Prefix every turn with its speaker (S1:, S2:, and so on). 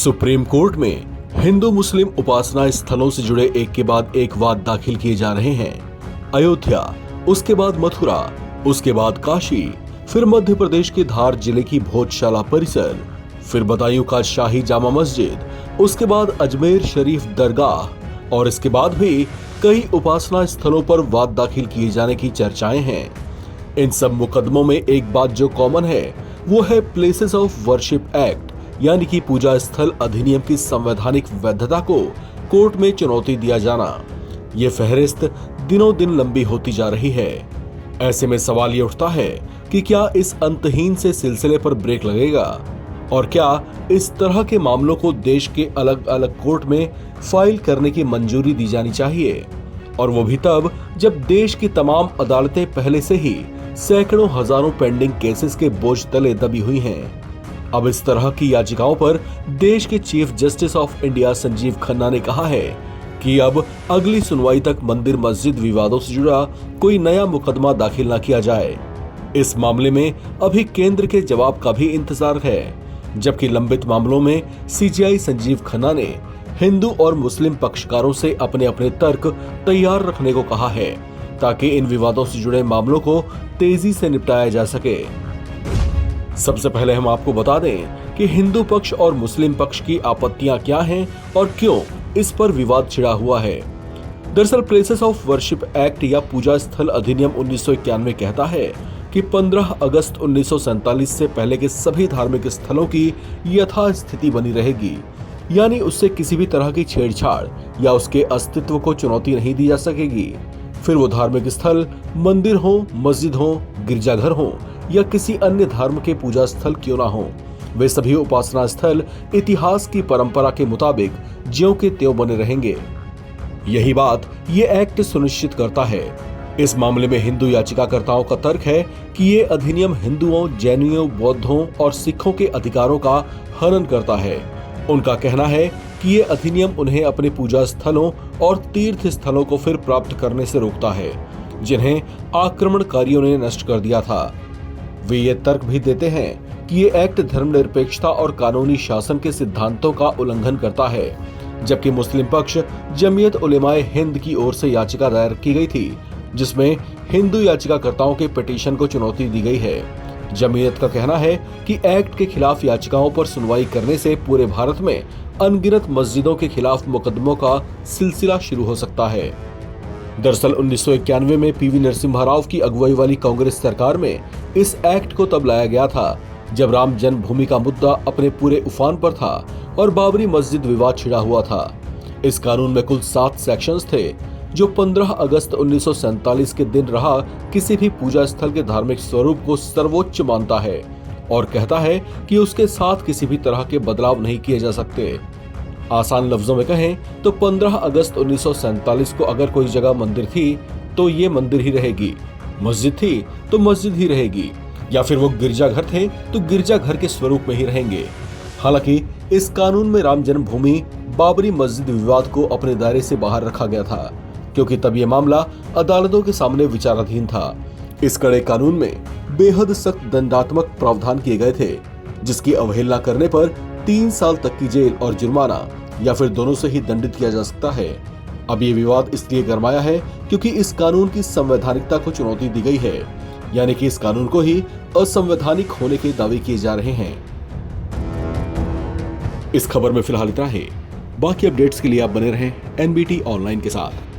S1: Supreme court में हिंदू मुस्लिम उपासना स्थलों से जुड़े एक के बाद एक वाद दाखिल किए जा रहे हैं। अयोध्या, उसके बाद मथुरा, उसके बाद काशी, फिर मध्य प्रदेश के धार जिले की भोजशाला परिसर, फिर बदायूं का शाही जामा मस्जिद, उसके बाद अजमेर शरीफ दरगाह और इसके बाद भी कई उपासना स्थलों पर वाद दाखिल किए जाने की चर्चाएं हैं। इन सब मुकदमों में एक बात जो कॉमन है वो है प्लेसेस ऑफ वर्शिप एक्ट यानी कि पूजा स्थल अधिनियम की संवैधानिक वैधता को कोर्ट में चुनौती दिया जाना। ये फहरिस्त दिनों दिन लंबी होती जा रही है। ऐसे में सवाल ये उठता है कि क्या इस अंतहीन से सिलसिले पर ब्रेक लगेगा और क्या इस तरह के मामलों को देश के अलग अलग कोर्ट में फाइल करने की मंजूरी दी जानी चाहिए, और वो भी तब जब देश की तमाम अदालतें पहले से ही सैकड़ों हजारों पेंडिंग केसेस के बोझ तले दबी हुई हैं। अब इस तरह की याचिकाओं पर देश के chief justice of India Sanjeev Khanna ने कहा है कि अब अगली सुनवाई तक मंदिर मस्जिद विवादों से जुड़ा कोई नया मुकदमा दाखिल न किया जाए। इस मामले में अभी केंद्र के जवाब का भी इंतजार है, जबकि लंबित मामलों में सीजेआई संजीव खन्ना ने हिंदू और मुस्लिम पक्षकारों से अपने अपने तर्क तैयार रखने को कहा है ताकि इन विवादों से जुड़े मामलों को तेजी से निपटाया जा सके। सबसे पहले हम आपको बता दें कि हिंदू पक्ष और मुस्लिम पक्ष की आपत्तियां क्या हैं और क्यों इस पर विवाद छिड़ा हुआ है। दरअसल प्लेसेस ऑफ वर्शिप एक्ट या पूजा स्थल अधिनियम 1991 कहता है कि 15 अगस्त 1947 से पहले के सभी धार्मिक स्थलों की यथास्थिति बनी रहेगी, यानी उससे किसी भी तरह की छेड़छाड़ या उसके अस्तित्व को चुनौती नहीं दी जा सकेगी। फिर वो धार्मिक स्थल मंदिर हो, मस्जिद हो, गिरजाघर हो या किसी अन्य धर्म के पूजा स्थल क्यों ना हो, वे सभी उपासना स्थल इतिहास की परंपरा के मुताबिक ज्यों के त्यों बने रहेंगे। यही बात ये एक्ट सुनिश्चित करता है। इस मामले में हिंदू याचिकाकर्ताओं का तर्क है कि ये अधिनियम हिंदुओं, जैनियों, बौद्धों और सिखों के अधिकारों का हनन करता है। उनका कहना है कि ये अधिनियम उन्हें अपने पूजा स्थलों और तीर्थ स्थलों को फिर प्राप्त करने से रोकता है, जिन्हें आक्रमणकारियों ने नष्ट कर दिया था। वे ये तर्क भी देते हैं कि ये एक्ट धर्मनिरपेक्षता और कानूनी शासन के सिद्धांतों का उल्लंघन करता है, जबकि मुस्लिम पक्ष जमीयत उलेमाए हिंद की ओर से याचिका दायर की गई थी, जिसमें हिंदू याचिकाकर्ताओं के पिटीशन को चुनौती दी गई है। जमीयत का कहना है कि एक्ट के खिलाफ याचिकाओं पर सुनवाई करने से पूरे भारत में अनगिनत मस्जिदों के खिलाफ मुकदमों का सिलसिला शुरू हो सकता है। दरअसल 1991 में पीवी नरसिम्हा राव की अगुवाई वाली कांग्रेस सरकार में इस एक्ट को तब लाया गया था जब राम जन्मभूमि का मुद्दा अपने पूरे उफान पर था और बाबरी मस्जिद विवाद छिड़ा हुआ था। इस कानून में कुल 7 सेक्शंस थे जो 15 अगस्त 1947 के दिन रहा किसी भी पूजा स्थल के धार्मिक स्वरूप को सर्वोच्च मानता है और कहता है कि उसके साथ किसी भी तरह के बदलाव नहीं किए जा सकते। आसान लफ्जों में कहें तो 15 अगस्त 1947 को अगर कोई जगह मंदिर थी तो ये मंदिर ही रहेगी, मस्जिद थी तो मस्जिद ही रहेगी, या फिर वो गिरजाघर थे तो गिरजाघर के स्वरूप में ही रहेंगे। हालांकि इस कानून में राम जन्मभूमि बाबरी मस्जिद विवाद को अपने दायरे से बाहर रखा गया था, क्योंकि तब ये मामला अदालतों के सामने विचाराधीन था। इस कड़े कानून में बेहद सख्त दंडात्मक प्रावधान किए गए थे, जिसकी अवहेलना करने पर 3 साल तक की जेल और जुर्माना या फिर दोनों से ही दंडित किया जा सकता है। अब ये विवाद इसलिए गरमाया है क्योंकि इस कानून की संवैधानिकता को चुनौती दी गई है, यानी कि इस कानून को ही असंवैधानिक होने के दावे किए जा रहे हैं। इस खबर में फिलहाल इतना ही। बाकी अपडेट्स के लिए आप बने रहें एनबीटी ऑनलाइन के साथ।